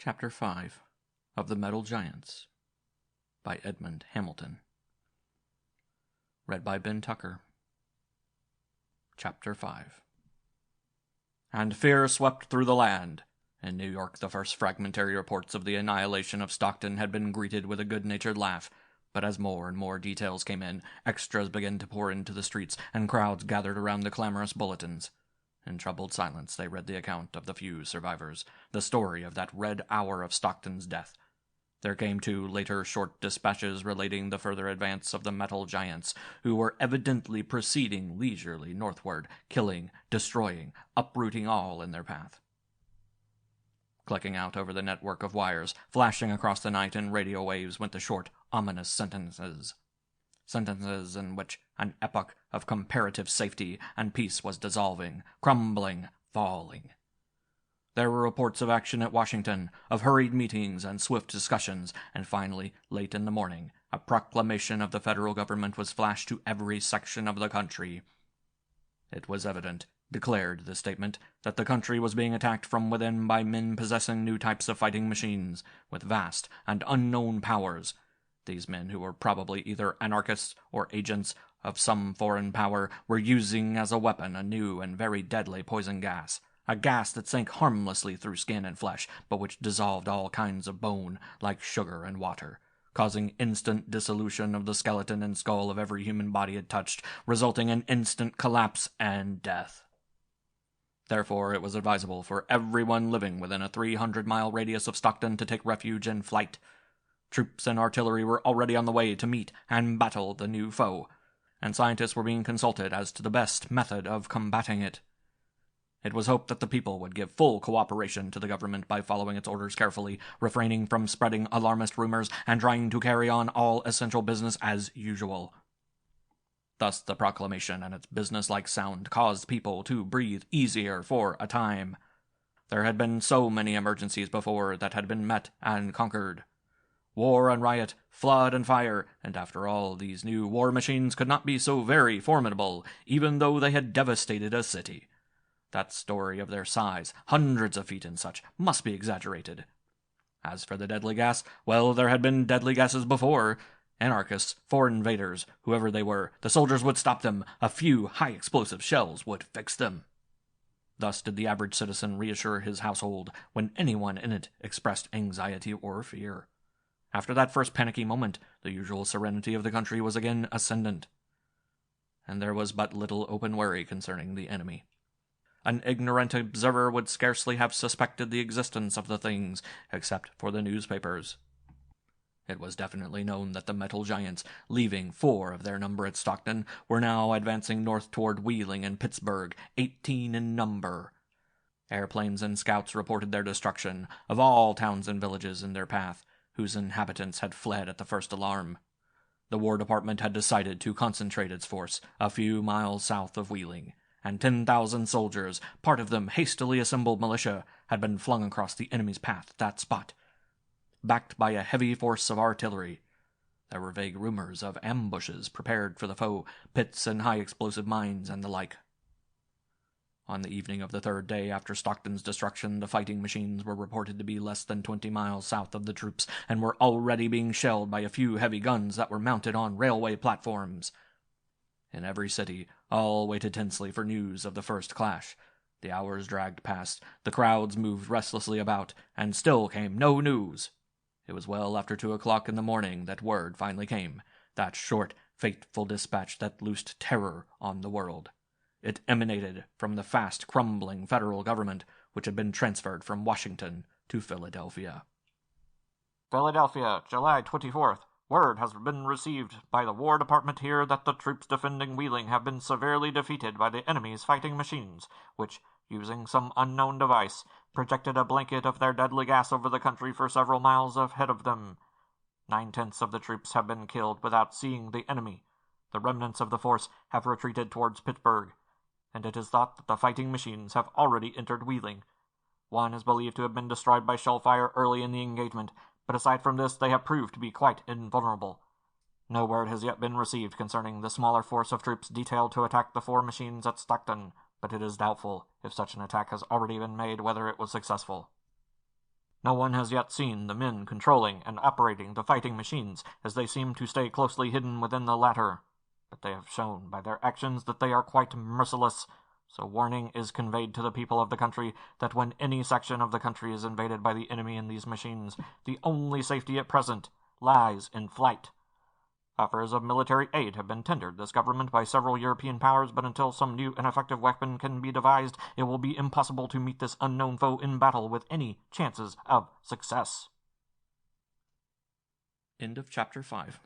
Chapter 5 of The Metal Giants by Edmond Hamilton. Read by Ben Tucker. Chapter 5. And fear swept through the land. In New York, the first fragmentary reports of the annihilation of Stockton had been greeted with a good-natured laugh. But as more and more details came in, extras began to pour into the streets, and crowds gathered around the clamorous bulletins. In troubled silence they read the account of the few survivors, the story of that red hour of Stockton's death. There came, too, later short dispatches relating the further advance of the metal giants, who were evidently proceeding leisurely northward, killing, destroying, uprooting all in their path. Clicking out over the network of wires, flashing across the night in radio waves went the short, ominous sentences. Sentences in which an epoch of comparative safety and peace was dissolving, crumbling, falling. There were reports of action at Washington, of hurried meetings and swift discussions, and finally, late in the morning, a proclamation of the federal government was flashed to every section of the country. It was evident, declared the statement, that the country was being attacked from within by men possessing new types of fighting machines, with vast and unknown powers. These men, who were probably either anarchists or agents of some foreign power, were using as a weapon a new and very deadly poison gas, a gas that sank harmlessly through skin and flesh, but which dissolved all kinds of bone, like sugar and water, causing instant dissolution of the skeleton and skull of every human body it touched, resulting in instant collapse and death. Therefore, it was advisable for everyone living within a 300-mile radius of Stockton to take refuge in flight. Troops and artillery were already on the way to meet and battle the new foe, and scientists were being consulted as to the best method of combating it. It was hoped that the people would give full cooperation to the government by following its orders carefully, refraining from spreading alarmist rumors, and trying to carry on all essential business as usual. Thus the proclamation and its business-like sound caused people to breathe easier for a time. There had been so many emergencies before that had been met and conquered. War and riot, flood and fire, and after all, these new war machines could not be so very formidable, even though they had devastated a city. That story of their size, hundreds of feet and such, must be exaggerated. As for the deadly gas, well, there had been deadly gases before. Anarchists, foreign invaders, whoever they were, the soldiers would stop them. A few high-explosive shells would fix them. Thus did the average citizen reassure his household when anyone in it expressed anxiety or fear. After that first panicky moment, the usual serenity of the country was again ascendant, and there was but little open worry concerning the enemy. An ignorant observer would scarcely have suspected the existence of the things, except for the newspapers. It was definitely known that the metal giants, leaving 4 of their number at Stockton, were now advancing north toward Wheeling and Pittsburgh, 18 in number. Airplanes and scouts reported their destruction of all towns and villages in their path, whose inhabitants had fled at the first alarm. The War Department had decided to concentrate its force a few miles south of Wheeling, and 10,000 soldiers, part of them hastily assembled militia, had been flung across the enemy's path at that spot, backed by a heavy force of artillery. There were vague rumors of ambushes prepared for the foe, pits and high-explosive mines, and the like. On the evening of the 3rd day after Stockton's destruction, the fighting machines were reported to be less than 20 miles south of the troops, and were already being shelled by a few heavy guns that were mounted on railway platforms. In every city, all waited tensely for news of the first clash. The hours dragged past, the crowds moved restlessly about, and still came no news. It was well after 2 o'clock in the morning that word finally came, that short, fateful dispatch that loosed terror on the world. It emanated from the fast-crumbling federal government, which had been transferred from Washington to Philadelphia. Philadelphia, July 24th. Word has been received by the War Department here that the troops defending Wheeling have been severely defeated by the enemy's fighting machines, which, using some unknown device, projected a blanket of their deadly gas over the country for several miles ahead of them. 9/10 of the troops have been killed without seeing the enemy. The remnants of the force have retreated towards Pittsburgh, and it is thought that the fighting machines have already entered Wheeling. One is believed to have been destroyed by shell fire early in the engagement, but aside from this they have proved to be quite invulnerable. No word has yet been received concerning the smaller force of troops detailed to attack the 4 machines at Stockton, but it is doubtful, if such an attack has already been made, whether it was successful. No one has yet seen the men controlling and operating the fighting machines, as they seem to stay closely hidden within the latter. But they have shown by their actions that they are quite merciless, so warning is conveyed to the people of the country that when any section of the country is invaded by the enemy in these machines, the only safety at present lies in flight. Offers of military aid have been tendered this government by several European powers, but until some new and effective weapon can be devised, it will be impossible to meet this unknown foe in battle with any chances of success. End of Chapter 5.